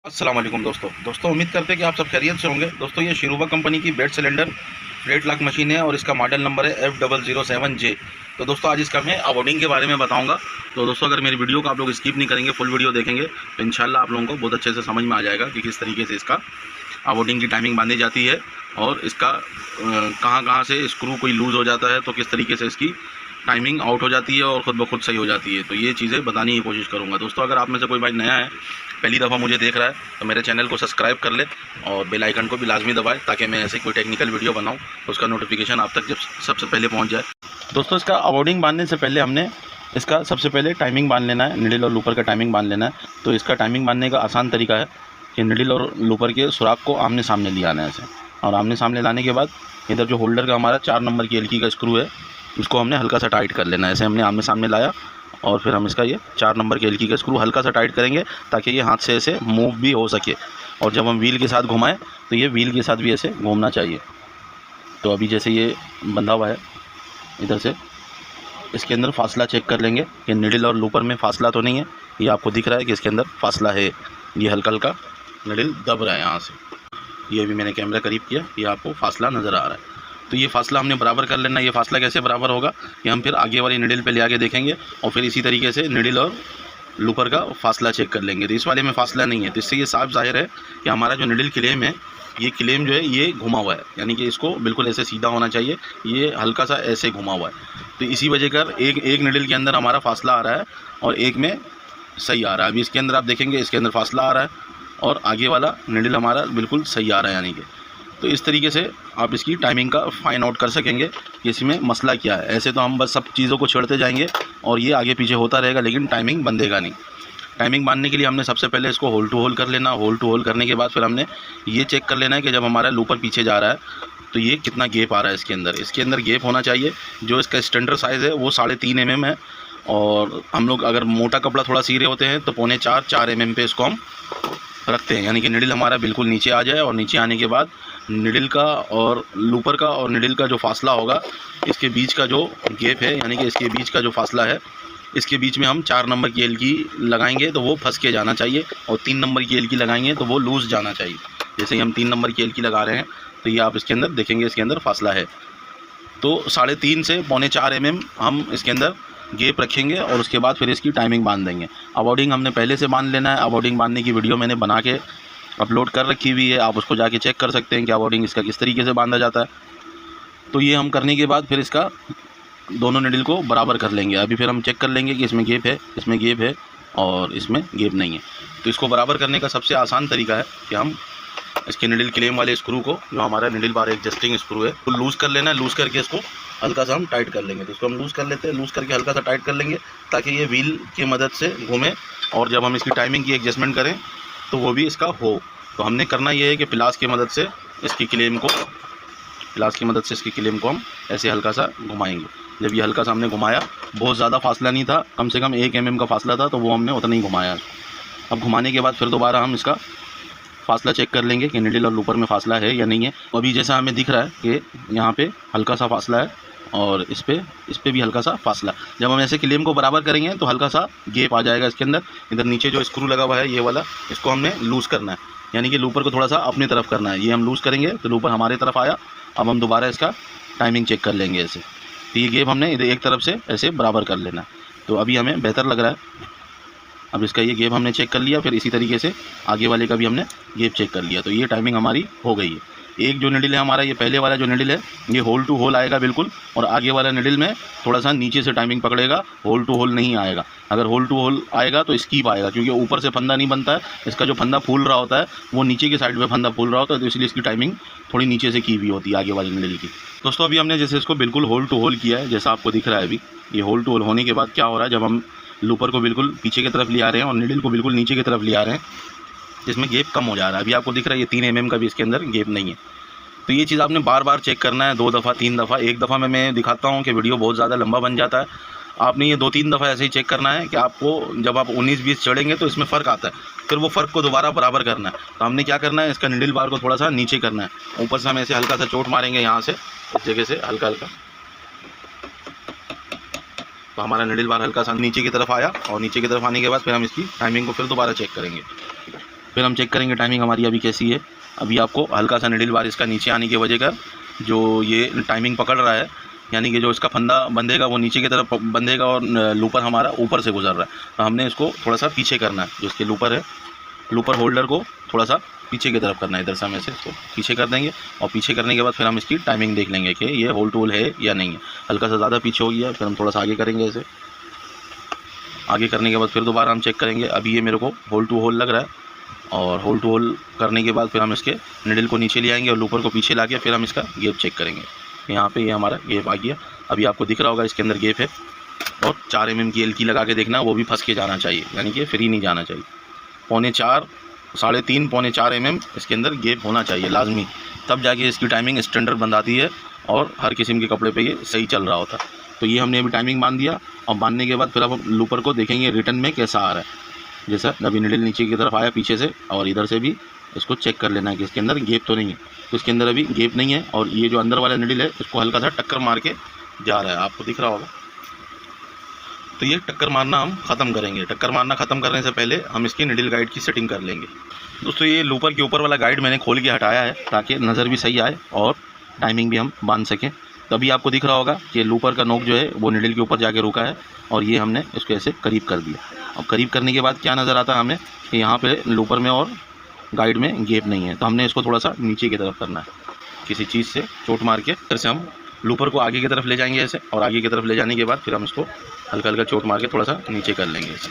अस्सलाम वालेकुम दोस्तों उम्मीद करते हैं कि आप सब खैरियत से होंगे। दोस्तों ये शिरूबा कंपनी की bed cylinder flat lock machine है और इसका मॉडल नंबर है F007J। तो दोस्तों आज इसका मैं अवॉर्डिंग के बारे में बताऊंगा। तो दोस्तों अगर मेरी वीडियो को आप लोग स्किप नहीं करेंगे, फुल वीडियो देखेंगे तो इंशाल्लाह आप लोगों को बहुत अच्छे से समझ में आ जाएगा कि किस तरीके से इसका अवॉर्डिंग की टाइमिंग बांधी जाती है और इसका कहाँ कहाँ से स्क्रू कोई लूज़ हो जाता है तो किस तरीके से इसकी टाइमिंग आउट हो जाती है और ख़ुद ब खुद सही हो जाती है। तो ये चीज़ें बताने की कोशिश करूँगा। दोस्तों अगर आप में से कोई भाई नया है, पहली दफ़ा मुझे देख रहा है, तो मेरे चैनल को सब्सक्राइब कर ले और बेल आइकन को भी लाजमी दबाए ताकि मैं ऐसे कोई टेक्निकल वीडियो बनाऊँ तो उसका नोटिफिकेशन आप तक जब सबसे पहले पहुँच जाए। दोस्तों इसका अवॉर्डिंग बांधने से पहले हमने इसका सबसे पहले टाइमिंग बांध लेना है, निडल और लूपर का टाइमिंग बांध लेना है। तो इसका टाइमिंग बांधने का आसान तरीका है कि निडल और लूपर के सुराख को आमने सामने ले आना है ऐसे, और आमने सामने लाने के बाद इधर जो होल्डर का हमारा 4 नंबर की एलकी का स्क्रू है उसको हमने हल्का सा टाइट कर लेना है। ऐसे हमने आमने सामने लाया और फिर हम इसका ये 4 नंबर के एलकी का स्क्रू हल्का सा टाइट करेंगे ताकि ये हाथ से ऐसे मूव भी हो सके, और जब हम व्हील के साथ घुमाएं तो ये व्हील के साथ भी ऐसे घूमना चाहिए। तो अभी जैसे ये बंधा हुआ है इधर से, इसके अंदर फासला चेक कर लेंगे कि निडल और लूपर में फासला तो नहीं है। ये आपको दिख रहा है कि इसके अंदर फासला है, ये हल्का हल्का निडल दब रहा है यहाँ से। ये भी मैंने कैमरा करीब किया, ये आपको फासला नज़र आ रहा है। तो ये फासला हमने बराबर कर लेना। ये फासला कैसे बराबर होगा ये हम फिर आगे वाली निडल पे ले आके देखेंगे, और फिर इसी तरीके से निडल और लूपर का फासला चेक कर लेंगे। तो इस वाले में फासला नहीं है, तो इससे ये साफ जाहिर है कि हमारा जो निडल क्लेम है, ये क्लेम जो है ये घुमा हुआ है, यानी कि इसको बिल्कुल ऐसे सीधा होना चाहिए, ये हल्का सा ऐसे घुमा हुआ है। तो इसी वजह कर एक निडल के अंदर हमारा फासला आ रहा है और एक में सही आ रहा है। अभी इसके अंदर आप देखेंगे इसके अंदर फासला आ रहा है और आगे वाला निडल हमारा बिल्कुल सही आ रहा है, यानी कि तो इस तरीके से आप इसकी टाइमिंग का फाइंड आउट कर सकेंगे कि इसमें मसला क्या है। ऐसे तो हम बस सब चीज़ों को छेड़ते जाएंगे और ये आगे पीछे होता रहेगा, लेकिन टाइमिंग बंधेगा नहीं। टाइमिंग बांधने के लिए हमने सबसे पहले इसको होल टू होल कर लेना। होल टू होल करने के बाद फिर हमने ये चेक कर लेना है कि जब हमारा लूपर पीछे जा रहा है तो ये कितना गेप आ रहा है इसके अंदर गेप होना चाहिए। जो इसका स्टैंडर्ड साइज़ है वो 3.5 mm है, और हम लोग अगर मोटा कपड़ा थोड़ा सी रहे होते हैं तो 4.25 mm पे इसको हम रखते हैं, यानी कि निडल हमारा बिल्कुल नीचे आ जाए। और नीचे आने के बाद निडल का और लूपर का और निडल का जो फासला होगा, इसके बीच का जो गेप है, यानी कि इसके बीच का जो फासला है, इसके बीच में हम 4 नंबर की एलकी लगाएंगे तो वो फंस के जाना चाहिए, और 3 नंबर की एलकी लगाएंगे तो वो लूज़ जाना चाहिए। जैसे ही हम 3 नंबर की एलकी लगा रहे हैं तो ये आप इसके अंदर देखेंगे इसके अंदर फासला है। तो 3.5 से 4.25 mm हम इसके अंदर गेप रखेंगे और उसके बाद फिर इसकी टाइमिंग बांध देंगे। अवॉर्डिंग हमने पहले से बांध लेना है। अवॉर्डिंग बांधने की वीडियो मैंने बना के अपलोड कर रखी हुई है, आप उसको जाके चेक कर सकते हैं कि अवॉर्डिंग इसका किस तरीके से बांधा जाता है। तो ये हम करने के बाद फिर इसका दोनों निडल को बराबर कर लेंगे। अभी फिर हम चेक कर लेंगे कि इसमें गेप है, इसमें गेप है और इसमें गेप नहीं है। तो इसको बराबर करने का सबसे आसान तरीका है कि हम इसके निडल क्लेम वाले स्क्रू को, जो हमारा निडल बार एडजस्टिंग स्क्रू है, तो लूज़ कर लेना है। लूज़ करके इसको हल्का सा हम टाइट कर लेंगे। तो इसको हम लूज़ कर लेते हैं, लूज़ करके हल्का सा टाइट कर लेंगे ताकि ये व्हील की मदद से घूमे, और जब हम इसकी टाइमिंग की एडजस्टमेंट करें तो वो भी इसका हो। तो हमने करना ये है कि प्लास की मदद से इसकी क्लेम को हम ऐसे हल्का सा घुमाएंगे। जब ये हल्का सा हमने घुमाया, बहुत ज़्यादा फासला नहीं था, कम से कम 1 mm का फासला था, तो वो हमने उतना ही घुमाया। अब घुमाने के बाद फिर दोबारा हम इसका फासला चेक कर लेंगे कि निडल और लूपर में फासला है या नहीं है। अभी जैसा हमें दिख रहा है कि यहाँ पे हल्का सा फासला है और इस पे भी हल्का सा फासला। जब हम ऐसे क्लेम को बराबर करेंगे तो हल्का सा गेप आ जाएगा इसके अंदर। इधर नीचे जो स्क्रू लगा हुआ है ये वाला, इसको हमने लूज़ करना है, यानी कि लूपर को थोड़ा सा अपनी तरफ करना है। ये हम लूज़ करेंगे तो लूपर हमारी तरफ आया। अब हम दोबारा इसका टाइमिंग चेक कर लेंगे ऐसे। तो ये गेप हमने इधर एक तरफ से ऐसे बराबर कर लेना है। तो अभी हमें बेहतर लग रहा है। अब इसका ये गेप हमने चेक कर लिया, फिर इसी तरीके से आगे वाले का भी हमने गेप चेक कर लिया। तो ये टाइमिंग हमारी हो गई है। एक जो निडल है हमारा, ये पहले वाला जो निडल है, ये होल टू होल आएगा बिल्कुल, और आगे वाला निडल में थोड़ा सा नीचे से टाइमिंग पकड़ेगा, होल टू होल नहीं आएगा। अगर होल टू होल आएगा तो स्कीप आएगा, क्योंकि ऊपर से फंदा नहीं बनता है। इसका जो फंदा फूल रहा होता है वो नीचे की साइड में फंदा फूल रहा होता है, तो इसलिए इसकी टाइमिंग थोड़ी नीचे से की हुई होती है आगे वाले निडल की। दोस्तों अभी हमने जैसे इसको बिल्कुल होल टू होल किया है, जैसा आपको दिख रहा है। अभी ये होल टू होल होने के बाद क्या हो रहा है, जब हम लूपर को बिल्कुल पीछे की तरफ ले आ रहे हैं और निडल को बिल्कुल नीचे की तरफ ले आ रहे हैं, जिसमें गेप कम हो जा रहा है। अभी आपको दिख रहा है ये 3 mm का भी इसके अंदर गेप नहीं है। तो ये चीज़ आपने बार बार चेक करना है, 2 दफ़ा 3 दफ़ा। एक दफ़ा में मैं दिखाता हूँ कि वीडियो बहुत ज़्यादा लंबा बन जाता है। आपने ये 2-3 दफ़ा ऐसे ही चेक करना है कि आपको जब आप 19-20 चढ़ेंगे तो इसमें फ़र्क आता है, फिर वो फ़र्क को दोबारा बराबर करना है। तो हमने क्या करना है, इसका निडल बार को थोड़ा सा नीचे करना है। ऊपर से हम ऐसे हल्का सा चोट मारेंगे यहाँ से, इस जगह से हल्का हल्का, तो हमारा निडल बार हल्का सा नीचे की तरफ आया, और नीचे की तरफ आने के बाद फिर हम इसकी टाइमिंग को फिर दोबारा चेक करेंगे। फिर हम चेक करेंगे टाइमिंग हमारी अभी कैसी है। अभी आपको हल्का सा निडिल बार इसका नीचे आने की वजह का जो ये टाइमिंग पकड़ रहा है, यानी कि जो इसका फंदा बंधेगा वो नीचे की तरफ बंधेगा और लूपर हमारा ऊपर से गुजर रहा है। तो हमने इसको थोड़ा सा पीछे करना है, जो इसके लूपर है, लूपर होल्डर को थोड़ा सा पीछे की तरफ करना है। इधर से हम ऐसे इसको पीछे कर देंगे और पीछे करने के बाद फिर हम इसकी टाइमिंग देख लेंगे कि ये होल टू होल है या नहीं है। हल्का सा ज़्यादा पीछे हो गया, फिर हम थोड़ा सा आगे करेंगे। ऐसे आगे करने के बाद फिर दोबारा हम चेक करेंगे। अभी ये मेरे को होल टू होल लग रहा है, और होल टू होल करने के बाद फिर हम इसके निडल को नीचे ले आएंगे और लूपर को पीछे ला के फिर हम इसका गेप चेक करेंगे। यहाँ पे ये हमारा गेप आ गया। अभी आपको दिख रहा होगा इसके अंदर गेप है, और 4 mm की एलकी लगा के देखना, वो भी फंस के जाना चाहिए, यानी कि फ्री नहीं जाना चाहिए। 3.25, 3.5, 4.25 mm इसके अंदर गेप होना चाहिए लाजमी, तब जाके इसकी टाइमिंग स्टैंडर्ड बंधाती है और हर किस्म के कपड़े पे ये सही चल रहा होता है। तो ये हमने अभी टाइमिंग बांध दिया, और बांधने के बाद फिर अब लूपर को देखेंगे रिटर्न में कैसा आ रहा है। जैसा अभी निडल नीचे की तरफ आया पीछे से, और इधर से भी इसको चेक कर लेना है कि इसके अंदर गेप तो नहीं है। तो इसके अंदर अभी गेप नहीं है, और ये जो अंदर वाला निडल है इसको हल्का सा टक्कर मार के जा रहा है, आपको दिख रहा होगा। तो ये टक्कर मारना हम ख़त्म करेंगे। टक्कर मारना ख़त्म करने से पहले हम इसकी निडल गाइड की सेटिंग कर लेंगे। दोस्तों ये लूपर के ऊपर वाला गाइड मैंने खोल के हटाया है ताकि नज़र भी सही आए और टाइमिंग भी हम बांध सकें। तभी आपको दिख रहा होगा कि लूपर का नोक जो है वो निडल के ऊपर जाके रुका है, और ये हमने इसको ऐसे करीब कर दिया। और करीब करने के बाद क्या नज़र आता है हमें कि यहाँ पे लूपर में और गाइड में गेप नहीं है। तो हमने इसको थोड़ा सा नीचे की तरफ करना है, किसी चीज़ से चोट मार के फिर से हम लूपर को आगे की तरफ ले जाएंगे ऐसे, और आगे की तरफ ले जाने के बाद फिर हम इसको हल्का हल्का चोट मार के थोड़ा सा नीचे कर लेंगे ऐसे।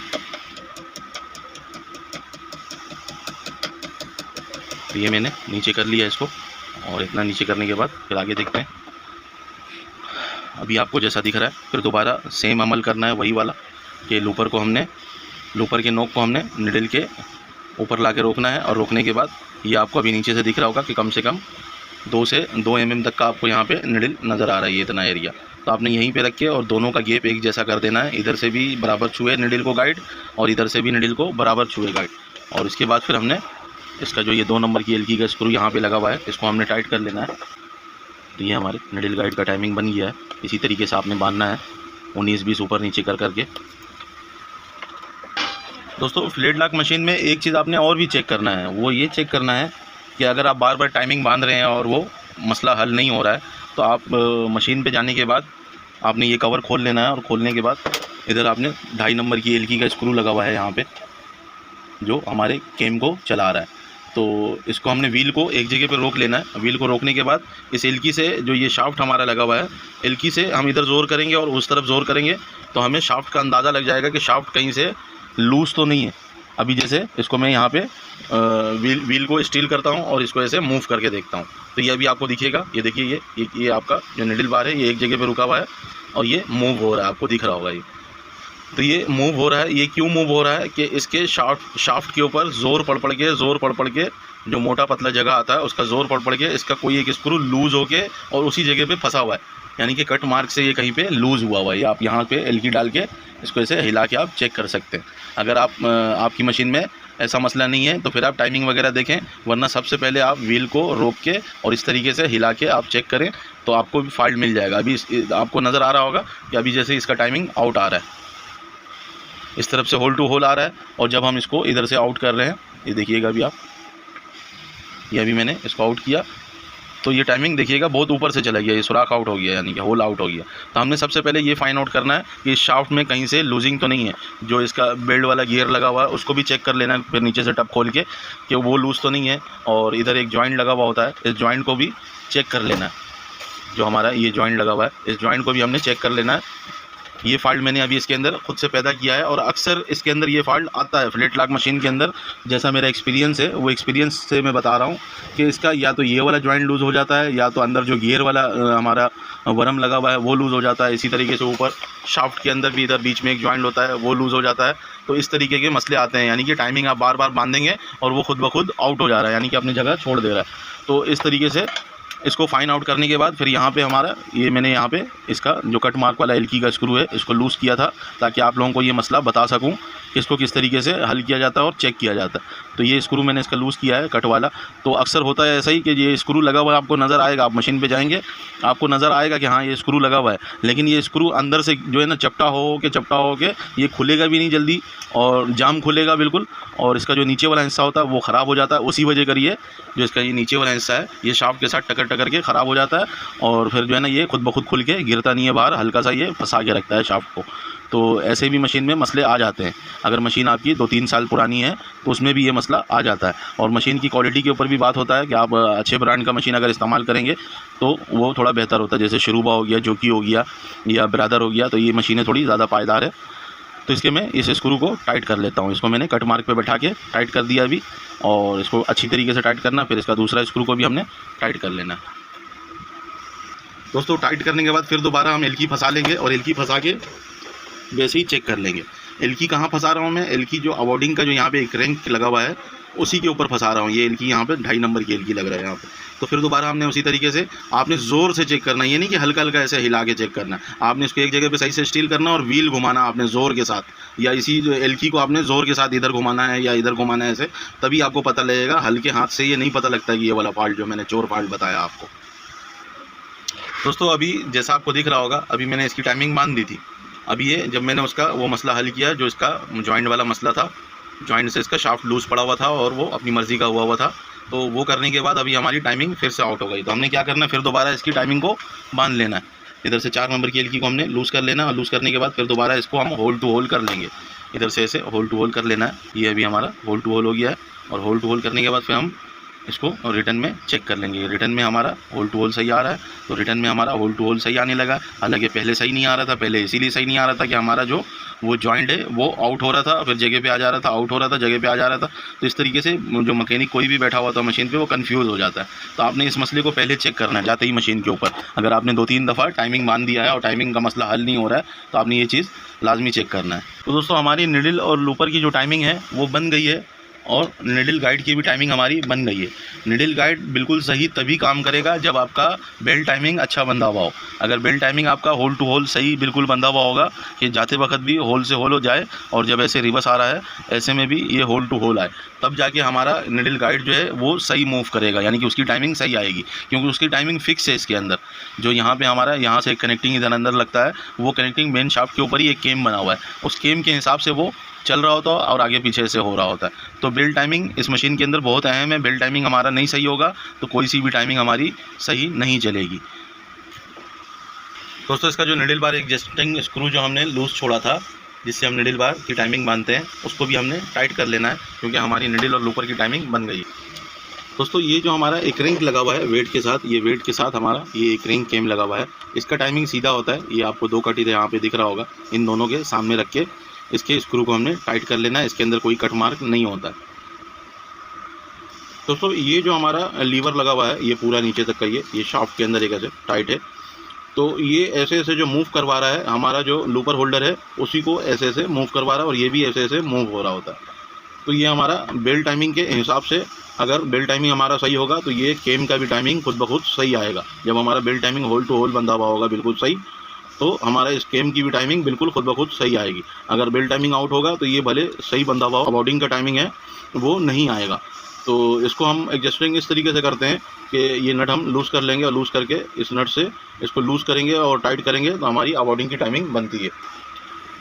तो ये मैंने नीचे कर लिया इसको, और इतना नीचे करने के बाद फिर आगे देखते हैं। अभी आपको जैसा दिख रहा है फिर दोबारा सेम अमल करना है, वही वाला कि लूपर को हमने, लूपर के नोक को हमने निडल के ऊपर ला के रोकना है, और रोकने के बाद ये आपको अभी नीचे से दिख रहा होगा कि कम से कम 2 से 2 mm तक का आपको यहाँ पे निडल नज़र आ रहा है, ये इतना एरिया। तो आपने यहीं पे रख के और दोनों का गेप एक जैसा कर देना है। इधर से भी बराबर छुए निडल को गाइड, और इधर से भी निडल को बराबर छुए गाइड। और इसके बाद फिर हमने इसका जो ये 2 नंबर की एलकी का स्क्रू यहाँ पे लगा हुआ है, इसको हमने टाइट कर लेना है। तो ये हमारे निडल गाइड का टाइमिंग बन गया है। इसी तरीके से आपने बांधना है 19-20 ऊपर नीचे कर करके। दोस्तों फ्लेट लॉक मशीन में एक चीज़ आपने और भी चेक करना है, वो ये चेक करना है कि अगर आप बार बार टाइमिंग बांध रहे हैं और वो मसला हल नहीं हो रहा है, तो आप मशीन पे जाने के बाद आपने ये कवर खोल लेना है, और खोलने के बाद इधर आपने 2.5 नंबर की एलकी का स्क्रू लगा हुआ है यहाँ पे, जो हमारे केम को चला रहा है। तो इसको हमने व्हील को एक जगह पे रोक लेना है। व्हील को रोकने के बाद इस एलकी से जो ये शाफ्ट हमारा लगा हुआ है, एलकी से हम इधर ज़ोर करेंगे और उस तरफ ज़ोर करेंगे, तो हमें शाफ्ट का अंदाज़ा लग जाएगा कि शाफ्ट कहीं से लूज़ तो नहीं है। अभी जैसे इसको मैं यहाँ पे व्हील को स्टील करता हूँ और इसको ऐसे मूव करके देखता हूँ, तो ये अभी आपको दिखेगा। ये देखिए ये आपका जो निडल बार है ये एक जगह पे रुका हुआ है, और ये मूव हो रहा है, आपको दिख रहा होगा ये। तो ये मूव हो रहा है, ये क्यों मूव हो रहा है कि इसके शाफ्ट के ऊपर ज़ोर पड़ के जो मोटा पतला जगह आता है उसका ज़ोर पड़ के इसका कोई एक स्क्रू लूज़ होके और उसी जगह पे फंसा हुआ है, यानी कि कट मार्क से ये कहीं पे लूज़ हुआ हुआ है। आप यहाँ पे एलकी डाल के इसको ऐसे हिला के आप चेक कर सकते हैं। अगर आपकी मशीन में ऐसा मसला नहीं है तो फिर आप टाइमिंग वगैरह देखें, वरना सबसे पहले आप व्हील को रोक के और इस तरीके से हिला के आप चेक करें, तो आपको भी फॉल्ट मिल जाएगा। अभी आपको नज़र आ रहा होगा कि अभी जैसे इसका टाइमिंग आउट आ रहा है, इस तरफ से होल टू होल आ रहा है, और जब हम इसको इधर से आउट कर रहे हैं, ये देखिएगा अभी आप, ये अभी मैंने इसको आउट किया तो ये टाइमिंग देखिएगा बहुत ऊपर से चला गया, ये सुराख आउट हो गया, यानी कि होल आउट हो गया। तो हमने सबसे पहले ये फाइंड आउट करना है कि इस शाफ्ट में कहीं से लूजिंग तो नहीं है। जो इसका बेल्ट वाला गियर लगा हुआ है उसको भी चेक कर लेना है, फिर नीचे से टप खोल के कि वो लूज़ तो नहीं है। और इधर एक जॉइंट लगा हुआ होता है, इस जॉइंट को भी चेक कर लेना है। जो हमारा ये जॉइंट लगा हुआ है, इस जॉइंट को भी हमने चेक कर लेना है। ये फॉल्ट मैंने अभी इसके अंदर खुद से पैदा किया है, और अक्सर इसके अंदर ये फॉल्ट आता है फ्लेट लॉक मशीन के अंदर। जैसा मेरा एक्सपीरियंस है वो एक्सपीरियंस से मैं बता रहा हूँ कि इसका या तो ये वाला जॉइंट लूज़ हो जाता है, या तो अंदर जो गियर वाला हमारा वर्म लगा हुआ है वो लूज़ हो जाता है। इसी तरीके से ऊपर शाफ्ट के अंदर भी इधर बीच में एक जॉइंट होता है वो लूज़ हो जाता है। तो इस तरीके के मसले आते हैं, यानी कि टाइमिंग आप बार बार बांधेंगे और वो खुद ब खुद आउट हो जा रहा है, यानी कि अपनी जगह छोड़ दे रहा है। तो इस तरीके से इसको फाइन आउट करने के बाद फिर यहाँ पे हमारा मैंने यहाँ पे इसका जो कट मार्क वाला एलकी का स्क्रू है इसको लूज़ किया था, ताकि आप लोगों को ये मसला बता सकूँ कि इसको किस तरीके से हल किया जाता है और चेक किया जाता है। तो ये स्क्रू मैंने इसका लूज़ किया है कट वाला। तो अक्सर होता है ऐसा ही कि ये स्क्रू लगा हुआ है, आपको नज़र आएगा, आप मशीन पे जाएंगे आपको नज़र आएगा कि हाँ ये स्क्रू लगा हुआ है, लेकिन ये स्क्रू अंदर से जो है ना चपटा हो के ये खुलेगा भी नहीं जल्दी और जाम खुलेगा बिल्कुल, और इसका जो नीचे वाला हिस्सा होता है वो ख़राब हो जाता है। उसी वजह करिए जो इसका ये नीचे वाला हिस्सा है ये शाफ्ट के साथ टकर के ख़राब हो जाता है, और फिर जो है ना ये खुद ब खुद खुल के गिरता नहीं है बाहर, हल्का सा ये फंसा के रखता है शाफ्ट को। तो ऐसे भी मशीन में मसले आ जाते हैं। अगर मशीन आपकी 2-3 साल पुरानी है तो उसमें भी ये मसला आ जाता है। और मशीन की क्वालिटी के ऊपर भी बात होता है कि आप अच्छे ब्रांड का मशीन अगर इस्तेमाल करेंगे तो वो थोड़ा बेहतर होता है। जैसे शिरूबा हो गया, जोकी हो गया या ब्रदर हो गया, तो ये मशीनें थोड़ी ज़्यादा पायदार है। तो इसके मैं इस स्क्रू को टाइट कर लेता हूँ। इसको मैंने कट मार्क पे बैठा के टाइट कर दिया अभी, और इसको अच्छी तरीके से टाइट करना, फिर इसका दूसरा स्क्रू को भी हमने टाइट कर लेना। दोस्तों टाइट करने के बाद फिर दोबारा हम एलकी फंसा लेंगे, और एलकी फंसा के वैसे ही चेक कर लेंगे। एलकी कहाँ फंसा रहा हूँ मैं, एलकी जो अवॉर्डिंग का जो यहाँ पे एक रैंक लगा हुआ है उसी के ऊपर फंसा रहा हूँ। ये एलकी यहाँ पे 2.5 नंबर की एलकी लग रहा है यहाँ पे। तो फिर दोबारा हमने उसी तरीके से आपने ज़ोर से चेक करना है, ये नहीं कि हल्का हल्का ऐसे हिला के चेक करना है। आपने इसको एक जगह पे सही से स्टील करना और व्हील घुमाना आपने ज़ोर के साथ, या इसी जो एलकी को आपने ज़ोर के साथ इधर घुमाना है या इधर घुमाना है ऐसे, तभी आपको पता लगेगा। हल्के हाथ से ये नहीं पता लगता कि ये वाला फॉल्ट जो मैंने चोर फॉल्ट बताया आपको। दोस्तों अभी जैसा आपको दिख रहा होगा, अभी मैंने इसकी टाइमिंग बांध दी थी। अभी ये जब मैंने उसका वो मसला हल किया जो इसका जॉइंट वाला मसला था, जॉइंट से इसका शाफ्ट लूज़ पड़ा हुआ था और वो अपनी मर्ज़ी का हुआ था, तो वो करने के बाद अभी हमारी टाइमिंग फिर से आउट हो गई। तो हमने क्या करना है, फिर दोबारा इसकी टाइमिंग को बांध लेना है। इधर से 4 नंबर की एलकी को हमने लूज़ कर लेना है, और लूज़ करने के बाद फिर दोबारा इसको हम होल टू होल कर लेंगे। इधर से ऐसे होल टू होल कर लेना है। ये अभी हमारा होल टू होल हो गया है, और होल टू होल करने के बाद फिर हम इसको रिटर्न में चेक कर लेंगे। रिटर्न में हमारा होल टू होल सही आ रहा है, तो रिटर्न में हमारा होल टू होल सही आने लगा। हालांकि पहले सही नहीं आ रहा था, पहले इसीलिए सही नहीं आ रहा था कि हमारा जो वो जॉइंट है वो आउट हो रहा था, फिर जगह पे आ जा रहा था, आउट हो रहा था, जगह पे आ जा रहा था। तो इस तरीके से जो मैकेनिक कोई भी बैठा हुआ था मशीन पे वो कंफ्यूज हो जाता है। तो आपने इस मसले को पहले चेक करना है जाते ही मशीन के ऊपर। अगर आपने 2-3 दफ़ा टाइमिंग बांध दिया है और टाइमिंग का मसला हल नहीं हो रहा है, तो आपने ये चीज़ लाजमी चेक करना है। तो दोस्तों हमारी निडल और लूपर की जो टाइमिंग है वो बन गई है, और निडल गाइड की भी टाइमिंग हमारी बन गई है। निडल गाइड बिल्कुल सही तभी काम करेगा जब आपका बेल्ट टाइमिंग अच्छा बंधा हुआ हो। अगर बेल्ट टाइमिंग आपका होल टू होल सही बिल्कुल बंधा हुआ होगा कि जाते वक्त भी होल से होल हो जाए, और जब ऐसे रिवर्स आ रहा है ऐसे में भी ये होल टू होल आए, तब जाके हमारा निडल गाइड जो है वो सही मूव करेगा, यानी कि उसकी टाइमिंग सही आएगी। क्योंकि उसकी टाइमिंग फिक्स है इसके अंदर। जो यहाँ पे हमारा यहाँ से कनेक्टिंग इधर अंदर लगता है, वो कनेक्टिंग मेन शाफ्ट के ऊपर ही एक केम बना हुआ है, उस केम के हिसाब से वो चल रहा होता है और आगे पीछे से हो रहा होता है। तो बेल्ट टाइमिंग इस मशीन के अंदर बहुत अहम है। बेल्ट टाइमिंग हमारा नहीं सही होगा तो कोई सी भी टाइमिंग हमारी सही नहीं चलेगी। दोस्तों इसका जो निडल बार एडजस्टिंग स्क्रू जो हमने लूज़ छोड़ा था, जिससे हम निडल बार की टाइमिंग बांधते हैं, उसको भी हमने टाइट कर लेना है, क्योंकि हमारी निडल और लूपर की टाइमिंग बन गई। दोस्तों ये जो हमारा एक रिंग लगा हुआ है वेट के साथ, ये वेट के साथ हमारा ये एक रिंग केम लगा हुआ है, इसका टाइमिंग सीधा होता है। ये आपको 2 कट इधर यहाँ पे दिख रहा होगा, इन दोनों के सामने रख के इसके स्क्रू को हमने टाइट कर लेना है। इसके अंदर कोई कट मार्क नहीं होता है। दोस्तों ये जो हमारा लीवर लगा हुआ है ये पूरा नीचे तक का ये शाफ्ट के अंदर एक ऐसे टाइट है। तो ये ऐसे ऐसे जो मूव करवा रहा है, हमारा जो लूपर होल्डर है उसी को ऐसे ऐसे मूव करवा रहा है, और ये भी ऐसे ऐसे मूव हो रहा होता है। तो ये हमारा बेल्ट टाइमिंग के हिसाब से, अगर बेल्ट टाइमिंग हमारा सही होगा तो ये केम का भी टाइमिंग खुद ब खुद सही आएगा। जब हमारा belt timing hole to hole बंधा हुआ होगा बिल्कुल सही, तो हमारा इस केम की भी टाइमिंग बिल्कुल खुद ब खुद सही आएगी। अगर बेल्ट टाइमिंग आउट होगा तो ये भले सही बंधा हुआ अबॉर्डिंग का टाइमिंग है वो नहीं आएगा। तो इसको हम एडजस्टिंग इस तरीके से करते हैं कि ये नट हम लूज़ कर लेंगे, और लूज़ करके इस नट से इसको लूज़ करेंगे और टाइट करेंगे, तो हमारी अबॉर्डिंग की टाइमिंग बनती है।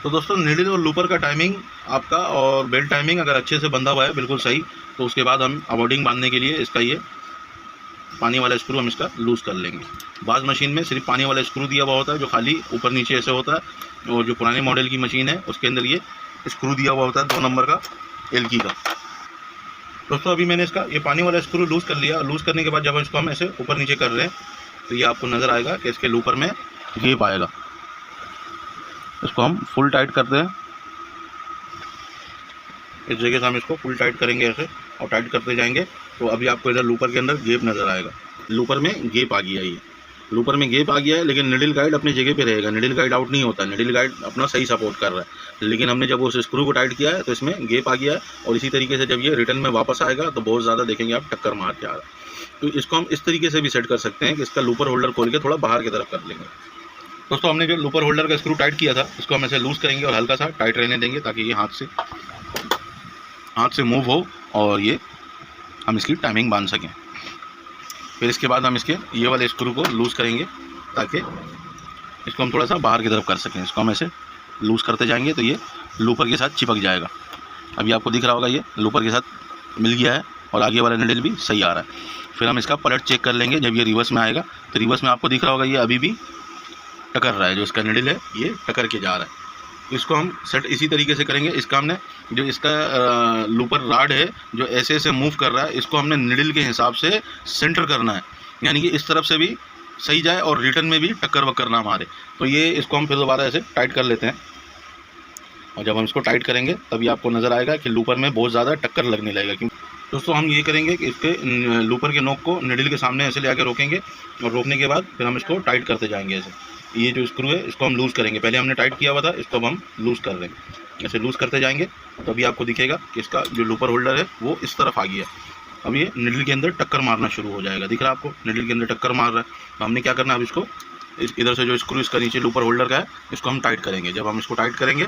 तो दोस्तों निडल और लूपर का टाइमिंग आपका और बेल्ट टाइमिंग अगर अच्छे से बंधा हुआ है बिल्कुल सही, तो उसके बाद हम अबॉर्डिंग बांधने के लिए इसका ये पानी वाला स्क्रू हम इसका लूज़ कर लेंगे। बाज़ मशीन में सिर्फ पानी वाला स्क्रू दिया हुआ होता है जो खाली ऊपर नीचे ऐसे होता है, और जो पुराने मॉडल की मशीन है उसके अंदर ये स्क्रू दिया हुआ होता है 2 नंबर का एलकी का। दोस्तों अभी मैंने इसका ये पानी वाला स्क्रू लूज़ कर लिया। लूज़ करने के बाद जब इसको हम ऐसे ऊपर नीचे कर रहे हैं तो ये आपको नज़र आएगा कि इसके लूपर में गेप आएगा। इसको हम फुल टाइट करते हैं, इस जगह से हम इसको फुल टाइट करेंगे ऐसे, और टाइट करते जाएंगे। तो अभी आपको इधर लूपर के अंदर गेप नज़र आएगा। लूपर में गेप आ गया, ये लूपर में गेप आ गया है, लेकिन निडल गाइड अपनी जगह पे रहेगा। निडल गाइड आउट नहीं होता, निडल गाइड अपना सही सपोर्ट कर रहा है। लेकिन हमने जब उस स्क्रू को टाइट किया है तो इसमें गेप आ गया है, और इसी तरीके से जब ये रिटर्न में वापस आएगा तो बहुत ज़्यादा देखेंगे आप टक्कर मार के आ रहा है। तो इसको हम इस तरीके से भी सेट कर सकते हैं कि इसका लूपर होल्डर खोल के थोड़ा बाहर की तरफ कर लेंगे। दोस्तों हमने जो लूपर होल्डर का स्क्रू टाइट किया था इसको हम ऐसे लूज़ करेंगे और हल्का सा टाइट रहने देंगे, ताकि ये हाथ से मूव हो और ये हम इसकी टाइमिंग बांध सकें। फिर इसके बाद हम इसके ये वाले स्क्रू को लूज़ करेंगे ताकि इसको हम थोड़ा सा बाहर की तरफ कर सकें। इसको हम ऐसे लूज़ करते जाएंगे तो ये लूपर के साथ चिपक जाएगा। अभी आपको दिख रहा होगा ये लूपर के साथ मिल गया है और आगे वाला निडल भी सही आ रहा है। फिर हम इसका पलट चेक कर लेंगे। जब ये रिवर्स में आएगा तो रिवर्स में आपको दिख रहा होगा ये अभी भी टकर रहा है, जो इसका निडल है ये टकर के जा रहा है। इसको हम सेट इसी तरीके से करेंगे। इसका हमने जो इसका लूपर राड है जो ऐसे ऐसे मूव कर रहा है, इसको हमने निडल के हिसाब से सेंटर करना है, यानी कि इस तरफ से भी सही जाए और रिटर्न में भी टक्कर वक्कर ना मारे। तो ये इसको हम फिर दोबारा ऐसे टाइट कर लेते हैं और जब हम इसको टाइट करेंगे तभी आपको नज़र आएगा कि लूपर में बहुत ज़्यादा टक्कर लगने लगेगा। क्योंकि दोस्तों हम ये करेंगे कि इसके लूपर के नोक को निडल के सामने ऐसे ले आके रोकेंगे और रोकने के बाद फिर हम इसको टाइट करते जाएंगे। ऐसे ये जो स्क्रू है इसको हम लूज़ करेंगे, पहले हमने टाइट किया हुआ था, इसको अब हम लूज़ कर रहे हैं। ऐसे लूज़ करते जाएंगे तभी आपको दिखेगा कि इसका जो लूपर होल्डर है वो इस तरफ आ गया। अब ये निडल के अंदर टक्कर मारना शुरू हो जाएगा। दिख रहा है आपको निडल के अंदर टक्कर मार रहा है। तो हमने क्या करना है, अब इसको इधर से जो स्क्रू इसका नीचे लूपर होल्डर का है इसको हम टाइट करेंगे। जब हम इसको टाइट करेंगे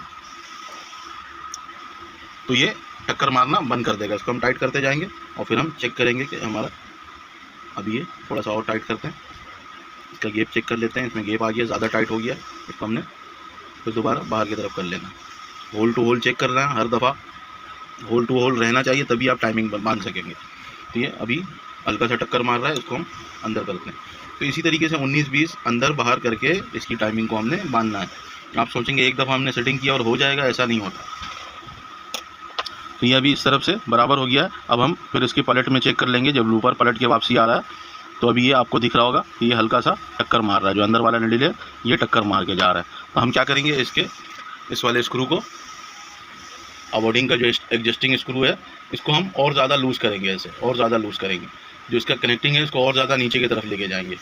तो ये टक्कर मारना बंद कर देगा। इसको हम टाइट करते जाएंगे और फिर हम चेक करेंगे कि हमारा, अभी ये थोड़ा सा और टाइट करते हैं, इसका गेप चेक कर लेते हैं। इसमें गेप आ गया, ज़्यादा टाइट हो गया, इसको हमने फिर दोबारा बाहर की तरफ कर लेना। होल टू होल चेक करना है, हर दफ़ा होल टू होल रहना चाहिए तभी आप टाइमिंग बांध सकेंगे। तो ये अभी हल्का सा टक्कर मार रहा है, इसको हम अंदर करते हैं। तो इसी तरीके से 19-20 अंदर बाहर करके इसकी टाइमिंग को हमने बांधना है। आप सोचेंगे एक दफ़ा हमने सेटिंग किया और हो जाएगा, ऐसा नहीं होता। तो ये अभी इस तरफ से बराबर हो गया है। अब हम फिर इसके पलट में चेक कर लेंगे। जब लूपर पलट के वापसी आ रहा है तो अभी ये आपको दिख रहा होगा कि ये हल्का सा टक्कर मार रहा है, जो अंदर वाला निडल है ये टक्कर मार के जा रहा है। तो हम क्या करेंगे, इसके इस वाले स्क्रू को, अवॉर्डिंग का जो एडजस्टिंग स्क्रू है इसको हम और ज़्यादा लूज़ करेंगे, ऐसे और ज़्यादा लूज़ करेंगे। जो इसका कनेक्टिंग है इसको और ज़्यादा नीचे की तरफ लेके जाएंगे।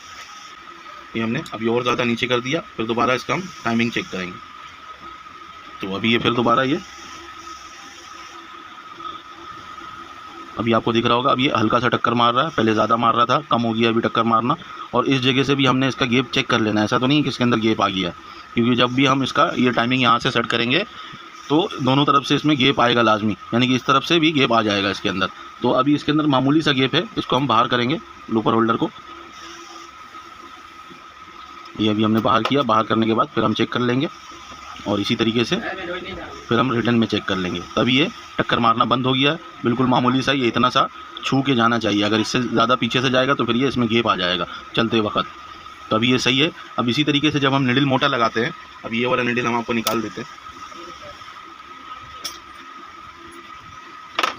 ये हमने अभी और ज़्यादा नीचे कर दिया। फिर दोबारा इसका हम टाइमिंग चेक करेंगे। तो अभी ये फिर दोबारा ये अभी आपको दिख रहा होगा, अब ये हल्का सा टक्कर मार रहा है, पहले ज़्यादा मार रहा था, कम हो गया अभी टक्कर मारना। और इस जगह से भी हमने इसका गेप चेक कर लेना है, ऐसा तो नहीं कि इसके अंदर गेप आ गया, क्योंकि जब भी हम इसका ये टाइमिंग यहाँ से सेट करेंगे तो दोनों तरफ से इसमें गेप आएगा लाजमी, यानी कि इस तरफ से भी गेप आ जाएगा इसके अंदर। तो अभी इसके अंदर मामूली सा गेप है, इसको हम बाहर करेंगे लूपर होल्डर को। ये अभी हमने बाहर किया, बाहर करने के बाद फिर हम चेक कर लेंगे और इसी तरीके से फिर हम रिटर्न में चेक कर लेंगे। तभी ये टक्कर मारना बंद हो गया है, बिल्कुल मामूली सा, ये इतना सा छू के जाना चाहिए। अगर इससे ज़्यादा पीछे से जाएगा तो फिर ये इसमें गेप आ जाएगा चलते वक्त। तो अभी ये सही है। अब इसी तरीके से जब हम निडल मोटा लगाते हैं, अब ये वाला निडल हम आपको निकाल देते हैं।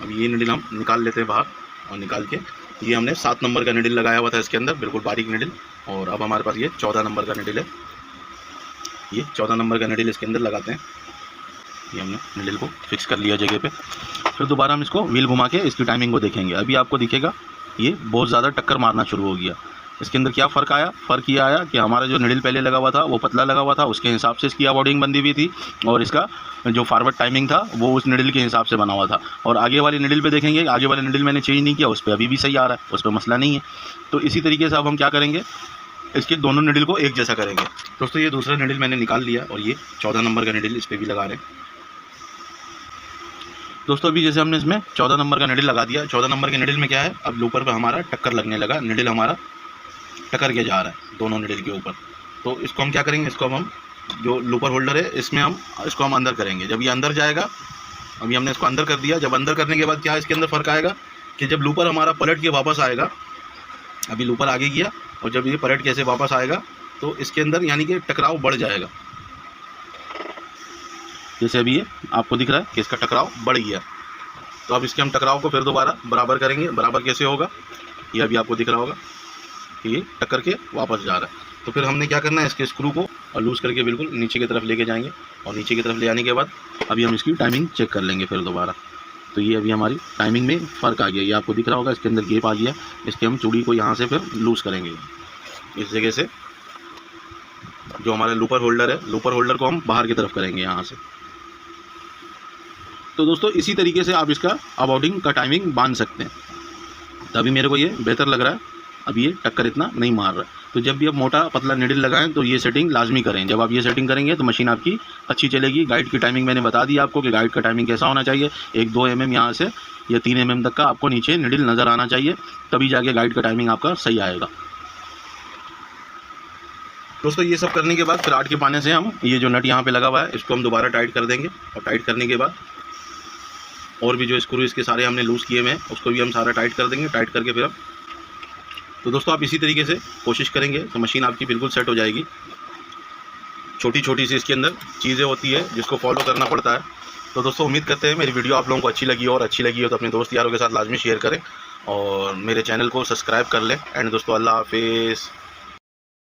अब ये निडल हम निकाल लेते हैं बाहर, और निकाल के ये हमने 7 नंबर का निडल लगाया हुआ था इसके अंदर, बिल्कुल बारीक निडल। और अब हमारे पास ये 14 नंबर का निडल है। ये 14 नंबर का निडल इसके अंदर लगाते हैं। ये हमने निडल को फिक्स कर लिया जगह पे। फिर दोबारा हम इसको व्हील घुमा के इसकी टाइमिंग को देखेंगे। अभी आपको दिखेगा ये बहुत ज़्यादा टक्कर मारना शुरू हो गया। इसके अंदर क्या फ़र्क आया, फ़र्क ये आया कि हमारा जो निडल पहले लगा हुआ था वो पतला लगा हुआ था, उसके हिसाब से इसकी अवॉर्डिंग बंदी हुई थी, और इसका जो फॉरवर्ड टाइमिंग था वो उस निडल के हिसाब से बना हुआ था। और आगे वाले निडल पे देखेंगे, आगे वाले निडल मैंने चेंज नहीं किया, उस पर अभी भी सही आ रहा है, उस पर मसला नहीं है। तो इसी तरीके से अब हम क्या करेंगे, इसके दोनों निडल को एक जैसा करेंगे। दोस्तों ये दूसरा निडल मैंने निकाल लिया और ये 14 नंबर का निडल इस पर भी लगा रहे हैं। दोस्तों अभी जैसे हमने इसमें 14 नंबर का निडल लगा दिया। 14 नंबर के निडल में क्या है, अब लूपर पे हमारा टक्कर लगने लगा, निडल हमारा टक्कर के जा रहा है दोनों निडल के ऊपर। तो इसको हम क्या करेंगे, इसको हम जो लूपर होल्डर है इसमें हम इसको हम अंदर करेंगे। जब ये अंदर जाएगा, अभी हमने इसको अंदर कर दिया, जब अंदर करने के बाद क्या इसके अंदर फ़र्क आएगा कि जब लूपर हमारा पलट के वापस आएगा, अभी लूपर आगे गया और जब ये पलट के ऐसे वापस आएगा तो इसके अंदर यानी कि टकराव बढ़ जाएगा। जैसे अभी ये आपको दिख रहा है कि इसका टकराव बढ़ गया। तो अब इसके हम टकराव को फिर दोबारा बराबर करेंगे। बराबर कैसे होगा, ये अभी आपको दिख रहा होगा कि ये टक्कर के वापस जा रहा है। तो फिर हमने क्या करना है, इसके स्क्रू को और लूज़ करके बिल्कुल नीचे की तरफ लेके जाएंगे, और नीचे की तरफ ले आने के बाद अभी हम इसकी टाइमिंग चेक कर लेंगे फिर दोबारा। तो ये अभी हमारी टाइमिंग में फ़र्क आ गया, ये आपको दिख रहा होगा, इसके अंदर गेप आ गया। इसके हम चूड़ी को यहाँ से फिर लूज़ करेंगे इस जगह से। जो हमारा लूपर होल्डर है, लूपर होल्डर को हम बाहर की तरफ करेंगे यहाँ से। तो दोस्तों इसी तरीके से आप इसका अबाउटिंग का टाइमिंग बांध सकते हैं। तभी मेरे को ये बेहतर लग रहा है अब ये टक्कर इतना नहीं मार रहा है। तो जब भी आप मोटा पतला निडल लगाएं तो ये सेटिंग लाजमी करें। जब आप ये सेटिंग करेंगे तो मशीन आपकी अच्छी चलेगी। गाइड की टाइमिंग मैंने बता दी आपको कि गाइड का टाइमिंग कैसा होना चाहिए। 1-2 mm यहाँ से या 3 mm तक का आपको नीचे निडल नज़र आना चाहिए, तभी जाके गाइड का टाइमिंग आपका सही आएगा। दोस्तों ये सब करने के बाद फिर 8 के पाने से हम ये जो नट यहाँ पे लगा हुआ है इसको हम दोबारा टाइट कर देंगे, और टाइट करने के बाद और भी जो स्क्रू इसके सारे हमने लूज़ किए हुए हैं उसको भी हम सारा टाइट कर देंगे। टाइट करके फिर हम तो दोस्तों आप इसी तरीके से कोशिश करेंगे तो मशीन आपकी बिल्कुल सेट हो जाएगी। छोटी छोटी सी इसके अंदर चीज़ें होती है जिसको फॉलो करना पड़ता है। तो दोस्तों उम्मीद करते हैं मेरी वीडियो आप लोगों को अच्छी लगी हो, और अच्छी लगी हो तो अपने दोस्त यारों के साथ लाजमी शेयर करें और मेरे चैनल को सब्सक्राइब कर लें। एंड दोस्तों अल्लाह हाफिज़।